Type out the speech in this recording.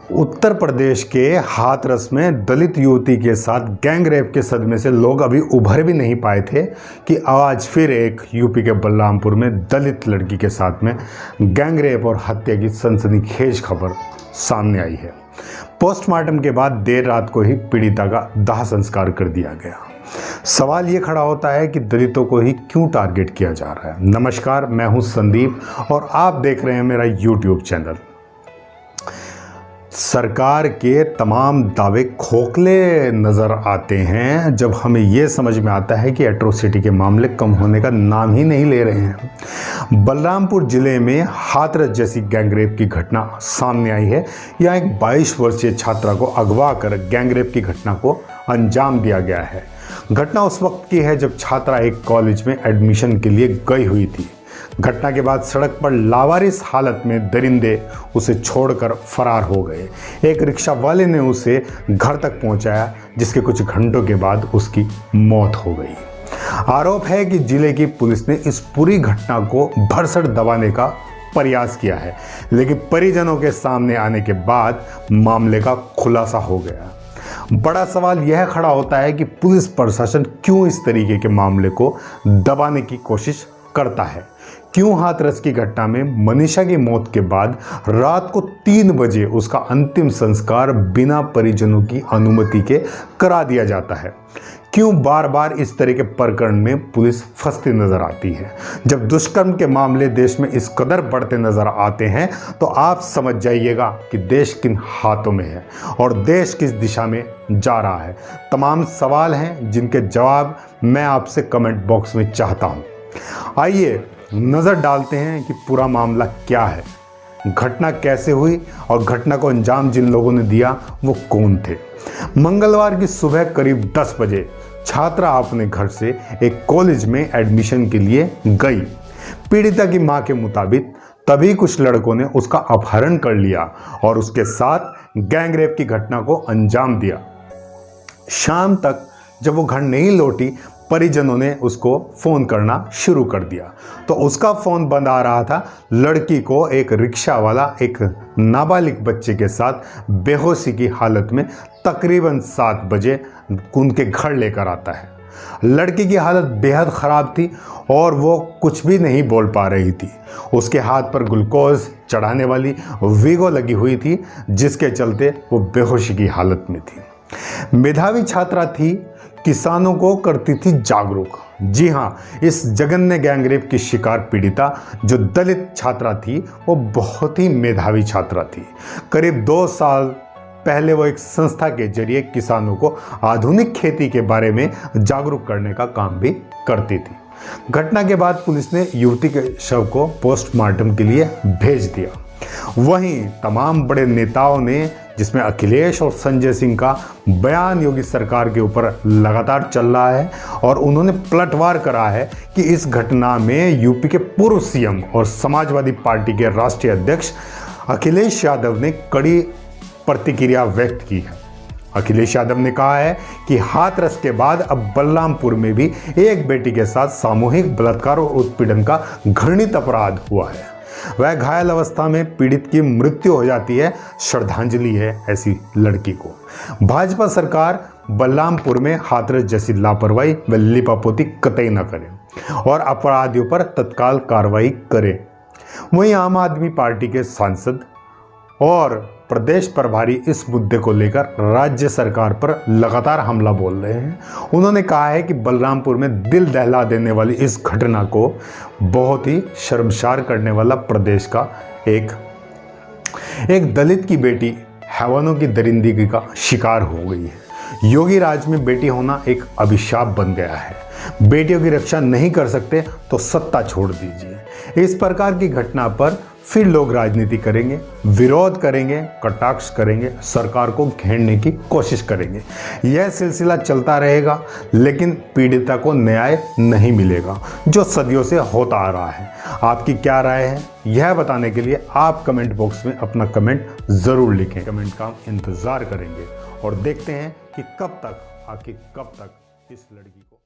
उत्तर प्रदेश के हाथरस में दलित युवती के साथ गैंग रेप के सदमे से लोग अभी उभर भी नहीं पाए थे कि आज फिर एक यूपी के बलरामपुर में दलित लड़की के साथ में गैंग रेप और हत्या की सनसनीखेज खबर सामने आई है। पोस्टमार्टम के बाद देर रात को ही पीड़िता का दाह संस्कार कर दिया गया। सवाल ये खड़ा होता है कि दलितों को ही क्यों टारगेट किया जा रहा है। नमस्कार, मैं हूं संदीप और आप देख रहे हैं मेरा यूट्यूब चैनल। सरकार के तमाम दावे खोखले नज़र आते हैं जब हमें ये समझ में आता है कि एट्रोसिटी के मामले कम होने का नाम ही नहीं ले रहे हैं। बलरामपुर जिले में हाथरस जैसी गैंगरेप की घटना सामने आई है। यहाँ एक 22 वर्षीय छात्रा को अगवा कर गैंगरेप की घटना को अंजाम दिया गया है। घटना उस वक्त की है जब छात्रा एक कॉलेज में एडमिशन के लिए गई हुई थी। घटना के बाद सड़क पर लावारिस हालत में दरिंदे उसे छोड़कर फरार हो गए। एक रिक्शा वाले ने उसे घर तक पहुंचाया, जिसके कुछ घंटों के बाद उसकी मौत हो गई। आरोप है कि जिले की पुलिस ने इस पूरी घटना को भरसक दबाने का प्रयास किया है, लेकिन परिजनों के सामने आने के बाद मामले का खुलासा हो गया। बड़ा सवाल यह खड़ा होता है कि पुलिस प्रशासन क्यों इस तरीके के मामले को दबाने की कोशिश करता है। क्यों हाथरस की घटना में मनीषा की मौत के बाद रात को 3 बजे उसका अंतिम संस्कार बिना परिजनों की अनुमति के करा दिया जाता है। क्यों बार बार इस तरह के प्रकरण में पुलिस फंसती नजर आती है। जब दुष्कर्म के मामले देश में इस कदर बढ़ते नजर आते हैं तो आप समझ जाइएगा कि देश किन हाथों में है और देश किस दिशा में जा रहा है। तमाम सवाल हैं जिनके जवाब मैं आपसे कमेंट बॉक्स में चाहता हूं। आइए नज़र डालते हैं कि पूरा मामला क्या है, घटना कैसे हुई और घटना को अंजाम जिन लोगों ने दिया वो कौन थे। मंगलवार की सुबह करीब 10 बजे छात्रा अपने घर से एक कॉलेज में एडमिशन के लिए गई। पीड़िता की मां के मुताबिक तभी कुछ लड़कों ने उसका अपहरण कर लिया और उसके साथ गैंगरेप की घटना को अंजाम दिया। शाम तक जब वो घर नहीं लौटी, परिजनों ने उसको फ़ोन करना शुरू कर दिया तो उसका फ़ोन बंद आ रहा था। लड़की को एक रिक्शा वाला एक नाबालिग बच्चे के साथ बेहोशी की हालत में तकरीबन 7 बजे उनके घर लेकर आता है। लड़की की हालत बेहद ख़राब थी और वो कुछ भी नहीं बोल पा रही थी। उसके हाथ पर ग्लूकोज चढ़ाने वाली वीगो लगी हुई थी, जिसके चलते वो बेहोशी की हालत में थी। मेधावी छात्रा थी, किसानों को करती थी जागरूक। जी हाँ, इस जघन्य गैंगरेप की शिकार पीड़िता जो दलित छात्रा थी वो बहुत ही मेधावी छात्रा थी। करीब 2 साल पहले वो एक संस्था के जरिए किसानों को आधुनिक खेती के बारे में जागरूक करने का काम भी करती थी। घटना के बाद पुलिस ने युवती के शव को पोस्टमार्टम के लिए भेज दिया। वहीं तमाम बड़े नेताओं ने, जिसमें अखिलेश और संजय सिंह का बयान योगी सरकार के ऊपर लगातार चल रहा है और उन्होंने पलटवार करा है कि इस घटना में यूपी के पूर्व सीएम और समाजवादी पार्टी के राष्ट्रीय अध्यक्ष अखिलेश यादव ने कड़ी प्रतिक्रिया व्यक्त की है। अखिलेश यादव ने कहा है कि हाथरस के बाद अब बलरामपुर में भी एक बेटी के साथ सामूहिक बलात्कार और उत्पीड़न का घृणित अपराध हुआ है। वह घायल अवस्था में पीड़ित की मृत्यु हो जाती है। श्रद्धांजलि है ऐसी लड़की को। भाजपा सरकार बलरामपुर में हाथरस जैसी लापरवाही व लिपापोती कतई न करे और अपराधियों पर तत्काल कार्रवाई करे। वहीं आम आदमी पार्टी के सांसद और प्रदेश प्रभारी इस मुद्दे को लेकर राज्य सरकार पर लगातार हमला बोल रहे हैं। उन्होंने कहा है कि बलरामपुर में दिल दहला देने वाली इस घटना को बहुत ही शर्मसार करने वाला प्रदेश का एक दलित की बेटी हैवानों की दरिंदगी का शिकार हो गई है। योगी राज में बेटी होना एक अभिशाप बन गया है। बेटियों की रक्षा नहीं कर सकते तो सत्ता छोड़ दीजिए। इस प्रकार की घटना पर फिर लोग राजनीति करेंगे, विरोध करेंगे, कटाक्ष करेंगे, सरकार को घेरने की कोशिश करेंगे। यह सिलसिला चलता रहेगा, लेकिन पीड़िता को न्याय नहीं मिलेगा, जो सदियों से होता आ रहा है। आपकी क्या राय है, यह बताने के लिए आप कमेंट बॉक्स में अपना कमेंट ज़रूर लिखें। कमेंट का हम इंतज़ार करेंगे और देखते हैं कि आखिर कब तक इस लड़की को